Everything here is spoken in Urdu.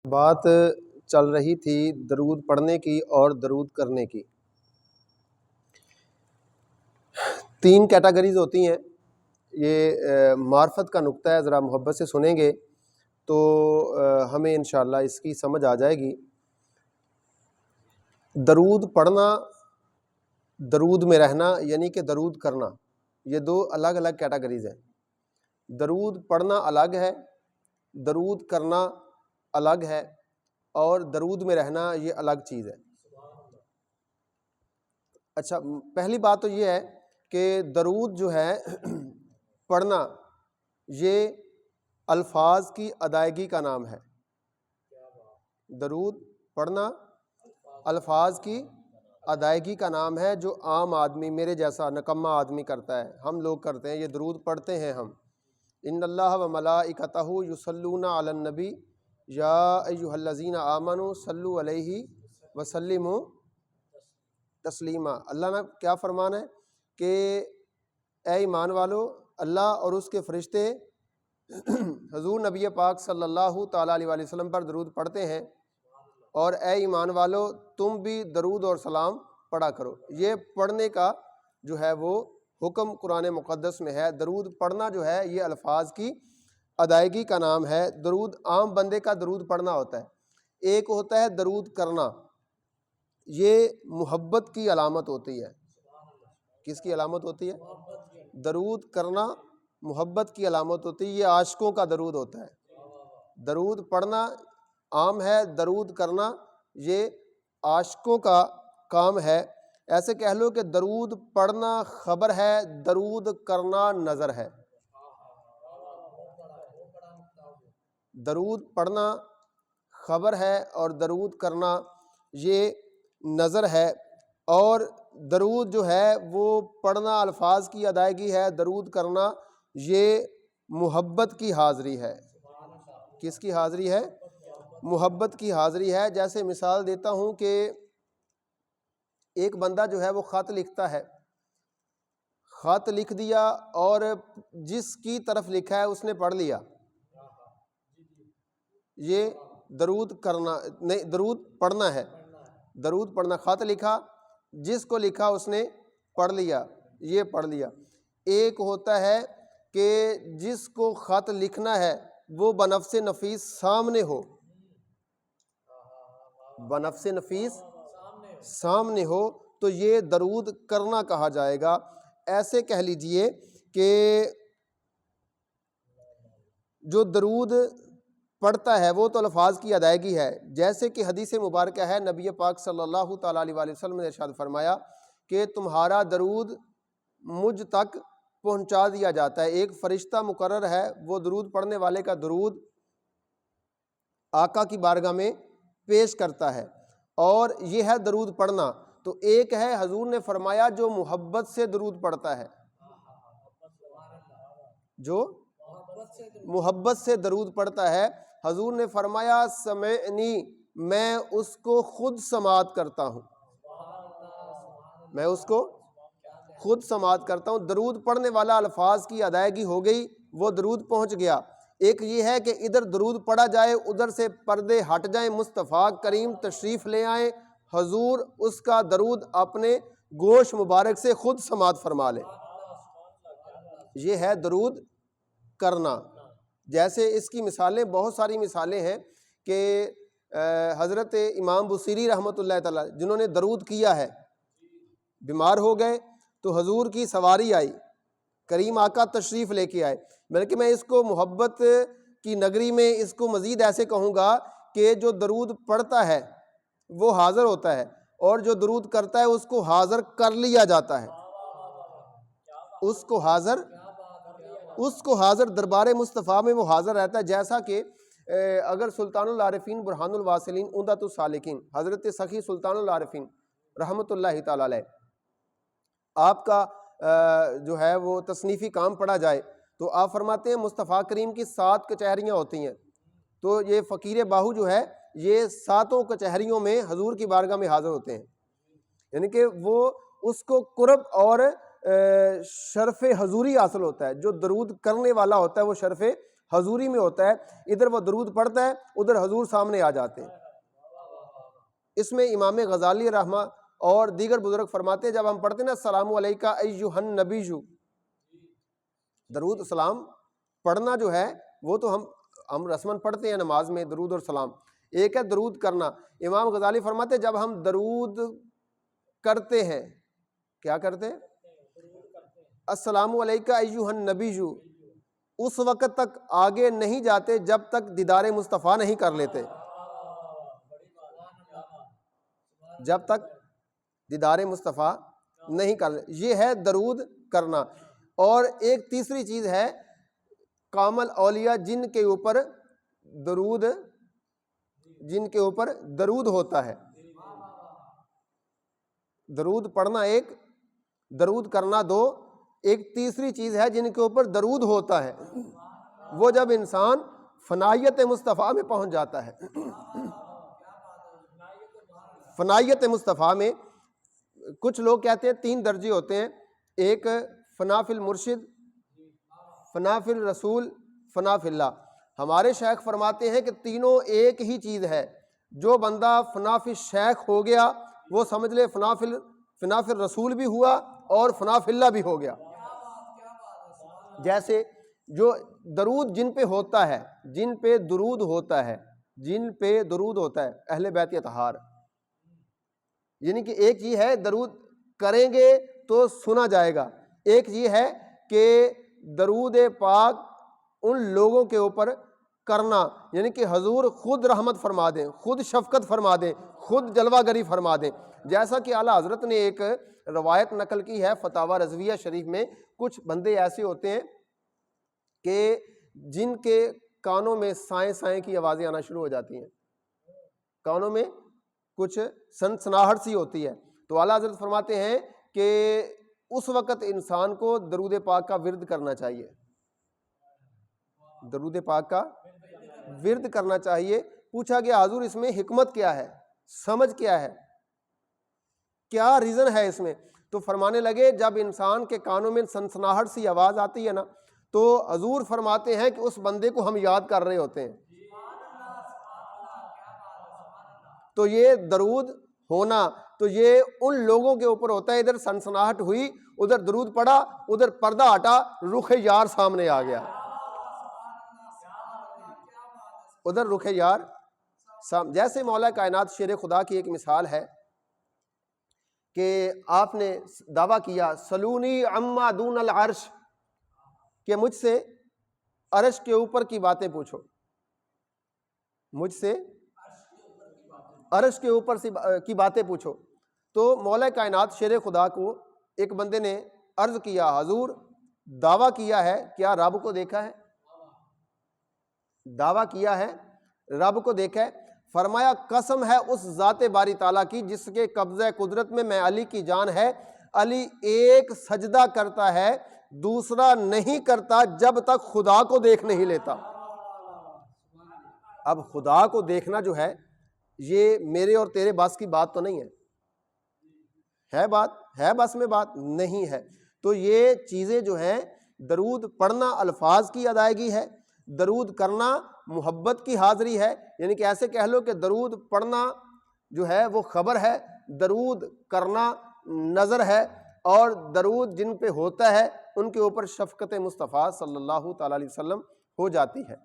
بات چل رہی تھی درود پڑھنے کی اور درود کرنے کی۔ تین کیٹیگریز ہوتی ہیں، یہ معرفت کا نقطہ ہے، ذرا محبت سے سنیں گے تو ہمیں انشاءاللہ اس کی سمجھ آ جائے گی۔ درود پڑھنا، درود میں رہنا، یعنی کہ درود کرنا، یہ دو الگ الگ کیٹیگریز ہیں۔ درود پڑھنا الگ ہے، درود کرنا الگ ہے، اور درود میں رہنا یہ الگ چیز ہے۔ اچھا، پہلی بات تو یہ ہے کہ درود جو ہے پڑھنا، یہ الفاظ کی ادائیگی کا نام ہے۔ درود پڑھنا الفاظ کی ادائیگی کا نام ہے، جو عام آدمی، میرے جیسا نکما آدمی کرتا ہے، ہم لوگ کرتے ہیں، یہ درود پڑھتے ہیں ہم۔ ان اللہ و ملائکتہ یصلون علی النبی یا ایھا الذین آمنوا صلوا علیہ وسلموا تسلیما۔ اللہ نے کیا فرمانا ہے کہ اے ایمان والو، اللہ اور اس کے فرشتے حضور نبی پاک صلی اللہ تعالیٰ علیہ وآلہ وسلم پر درود پڑھتے ہیں، اور اے ایمان والو تم بھی درود اور سلام پڑھا کرو۔ یہ پڑھنے کا جو ہے وہ حکم قرآن مقدس میں ہے۔ درود پڑھنا جو ہے یہ الفاظ کی ادائیگی کا نام ہے۔ درود عام بندے کا درود پڑھنا ہوتا ہے، ایک ہوتا ہے درود کرنا، یہ محبت کی علامت ہوتی ہے۔ کس کی علامت ہوتی ہے؟ درود کرنا محبت کی علامت ہوتی ہے، یہ عاشقوں کا درود ہوتا ہے۔ درود پڑھنا عام ہے، درود کرنا یہ عاشقوں کا کام ہے۔ ایسے کہہ لو کہ درود پڑھنا خبر ہے، درود کرنا نظر ہے۔ درود پڑھنا خبر ہے اور درود کرنا یہ نظر ہے۔ اور درود جو ہے وہ پڑھنا الفاظ کی ادائیگی ہے، درود کرنا یہ محبت کی حاضری ہے۔ کس کی حاضری ہے؟ محبت کی حاضری ہے۔ جیسے مثال دیتا ہوں کہ ایک بندہ جو ہے وہ خط لکھتا ہے، خط لکھ دیا اور جس کی طرف لکھا ہے اس نے پڑھ لیا، یہ درود کرنا نہیں، درود پڑھنا ہے۔ درود پڑھنا، خط لکھا، جس کو لکھا اس نے پڑھ لیا، یہ پڑھ لیا۔ ایک ہوتا ہے کہ جس کو خط لکھنا ہے وہ بنفس نفیس سامنے ہو، بنفس نفیس سامنے ہو، تو یہ درود کرنا کہا جائے گا۔ ایسے کہہ لیجئے کہ جو درود پڑھتا ہے وہ تو الفاظ کی ادائیگی ہے، جیسے کہ حدیث مبارکہ ہے، نبی پاک صلی اللہ تعالیٰ علیہ وآلہ وسلم نے ارشاد فرمایا کہ تمہارا درود مجھ تک پہنچا دیا جاتا ہے۔ ایک فرشتہ مقرر ہے، وہ درود پڑھنے والے کا درود آقا کی بارگاہ میں پیش کرتا ہے، اور یہ ہے درود پڑھنا۔ تو ایک ہے، حضور نے فرمایا جو محبت سے درود پڑھتا ہے، جو محبت سے درود پڑھتا ہے، حضور نے فرمایا سمعنی، میں اس کو خود سماعت کرتا ہوں، میں اس کو خود سماعت کرتا ہوں۔ درود پڑھنے والا الفاظ کی ادائیگی ہو گئی، وہ درود پہنچ گیا۔ ایک یہ ہے کہ ادھر درود پڑھا جائے، ادھر سے پردے ہٹ جائیں، مصطفیٰ کریم تشریف لے آئیں، حضور اس کا درود اپنے گوش مبارک سے خود سماعت فرما لیں، یہ ہے درود کرنا۔ جیسے اس کی مثالیں، بہت ساری مثالیں ہیں کہ حضرت امام بصیری رحمۃ اللہ تعالیٰ جنہوں نے درود کیا ہے، بیمار ہو گئے تو حضور کی سواری آئی، کریم آقا تشریف لے کے آئے، بلکہ میں اس کو محبت کی نگری میں اس کو مزید ایسے کہوں گا کہ جو درود پڑھتا ہے وہ حاضر ہوتا ہے، اور جو درود کرتا ہے اس کو حاضر کر لیا جاتا ہے، اس کو حاضر دربار مصطفیٰ میں وہ حاضر رہتا ہے۔ جیسا کہ اگر سلطان العارفین برہان الواصلین عمدۃ السالکین حضرت سخی سلطان العارفین رحمۃ اللہ تعالیٰ علیہ، آپ کا جو ہے وہ تصنیفی کام پڑھا جائے تو آپ فرماتے ہیں مصطفیٰ کریم کی 7 کچہریاں ہوتی ہیں، تو یہ فقیر باہو جو ہے یہ 7 کچہریوں میں حضور کی بارگاہ میں حاضر ہوتے ہیں، یعنی کہ وہ اس کو قرب اور شرف حضوری حاصل ہوتا ہے۔ جو درود کرنے والا ہوتا ہے وہ شرف حضوری میں ہوتا ہے، ادھر وہ درود پڑھتا ہے، ادھر حضور سامنے آ جاتے ہیں۔ اس میں امام غزالی رحمہ اور دیگر بزرگ فرماتے ہیں جب ہم پڑھتے ہیں نا السلام علیکہ ایھا النبی، درود السلام پڑھنا جو ہے وہ تو ہم رسماً پڑھتے ہیں نماز میں درود اور سلام، ایک ہے درود کرنا۔ امام غزالی فرماتے ہیں جب ہم درود کرتے ہیں، کیا کرتے ہیں؟ السلام علیکہ ایھا النبی، اس وقت تک آگے نہیں جاتے جب تک دیدار مصطفیٰ نہیں کر لیتے، جب تک دیدار مصطفیٰ نہیں کر لیتے، یہ ہے درود کرنا۔ اور ایک تیسری چیز ہے کامل اولیاء جن کے اوپر درود ہوتا ہے، درود پڑھنا ایک، درود کرنا دو، ایک تیسری چیز ہے جن کے اوپر درود ہوتا ہے، وہ جب انسان فنائیت مصطفیٰ میں پہنچ جاتا ہے۔ فنائیت مصطفیٰ میں کچھ لوگ کہتے ہیں 3 درجے ہوتے ہیں، ایک فنا فی المرشد، فنا فی الرسول، فنا فی اللہ۔ ہمارے شیخ فرماتے ہیں کہ تینوں ایک ہی چیز ہے، جو بندہ فنا فی الشیخ ہو گیا وہ سمجھ لے فنا فی الرسول بھی ہوا اور فنا فی اللہ بھی ہو گیا۔ جیسے جو درود جن پہ ہوتا ہے، جن پہ درود ہوتا ہے، جن پہ درود ہوتا ہے اہل بیت اطہار، یعنی کہ ایک یہ ہے درود کریں گے تو سنا جائے گا، ایک یہ ہے کہ درود پاک ان لوگوں کے اوپر کرنا، یعنی کہ حضور خود رحمت فرما دیں، خود شفقت فرما دیں، خود جلوہ گری فرما دیں۔ جیسا کہ اعلیٰ حضرت نے ایک روایت نقل کی ہے فتاوی رضویہ شریف میں، کچھ بندے ایسے ہوتے ہیں کہ جن کے کانوں میں سائیں سائیں کی آوازیں آنا شروع ہو جاتی ہیں، کانوں میں کچھ سنسناہٹ سی ہوتی ہے، تو اعلیٰ حضرت فرماتے ہیں کہ اس وقت انسان کو درود پاک کا ورد کرنا چاہیے، درود پاک کا ورد کرنا چاہیے۔ پوچھا گیا حضور اس میں حکمت کیا ہے، سمجھ کیا ہے، کیا ریزن ہے اس میں؟ تو فرمانے لگے جب انسان کے کانوں میں سنسناہٹ سی آواز آتی ہے نا، تو حضور فرماتے ہیں کہ اس بندے کو ہم یاد کر رہے ہوتے ہیں، تو یہ درود ہونا تو یہ ان لوگوں کے اوپر ہوتا ہے، ادھر سنسناہٹ ہوئی، ادھر درود پڑا، ادھر پردہ ہٹا، رخ یار سامنے آ گیا، ادھر رخ یار جیسے مولا کائنات شیر خدا کی ایک مثال ہے کہ آپ نے دعویٰ کیا سلونی عما دون العرش، کہ مجھ سے عرش کے اوپر کی باتیں پوچھو، مجھ سے عرش کے اوپر کی باتیں پوچھو۔ تو مولا کائنات شیر خدا کو ایک بندے نے عرض کیا حضور دعویٰ کیا ہے کیا رب کو دیکھا ہے؟ دعویٰ کیا ہے رب کو دیکھا ہے؟ فرمایا قسم ہے اس ذات باری تعالیٰ کی جس کے قبضہ قدرت میں علی کی جان ہے، علی ایک سجدہ کرتا ہے دوسرا نہیں کرتا جب تک خدا کو دیکھ نہیں لیتا۔ اب خدا کو دیکھنا جو ہے یہ میرے اور تیرے بس کی بات تو نہیں ہے بات ہے بس میں بات نہیں ہے۔ تو یہ چیزیں جو ہیں درود پڑھنا الفاظ کی ادائیگی ہے، درود کرنا محبت کی حاضری ہے، یعنی کہ ایسے کہہ لو کہ درود پڑھنا جو ہے وہ خبر ہے، درود کرنا نظر ہے، اور درود جن پہ ہوتا ہے ان کے اوپر شفقت مصطفیٰ صلی اللہ تعالیٰ علیہ وسلم ہو جاتی ہے۔